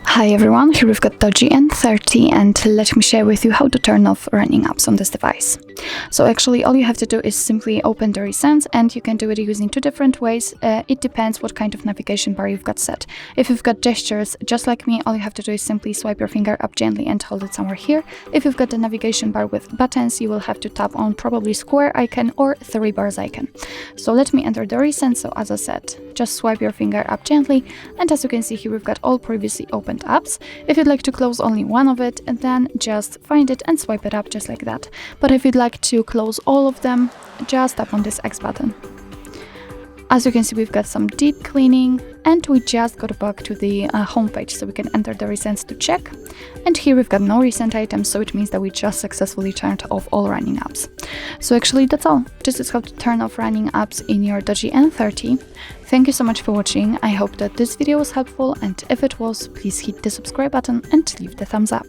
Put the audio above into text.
Hi everyone, here we've got DOOGE N30 and let me share with you how to turn off running apps on this device. So actually all you have to do is simply open the recents, and you can do it using two different ways. It depends what kind of navigation bar you've got set. If you've got gestures, just like me, all you have to do is simply swipe your finger up gently and hold it somewhere here. If you've got the navigation bar with buttons, you will have to tap on probably square icon or three bars icon. So let me enter the recent. So as I said, just swipe your finger up gently, and as you can see here, we've got all previously opened apps. If you'd like to close only one of it, then just find it and swipe it up just like that. But if you'd like to close all of them, just tap on this X button. As you can see, we've got some deep cleaning, and we just got back to the home page, so we can enter the recents to check. And here we've got no recent items, so it means that we just successfully turned off all running apps. So actually that's all. This is how to turn off running apps in your DOOGE N30. Thank you so much for watching. I hope that this video was helpful, and if it was, please hit the subscribe button and leave the thumbs up.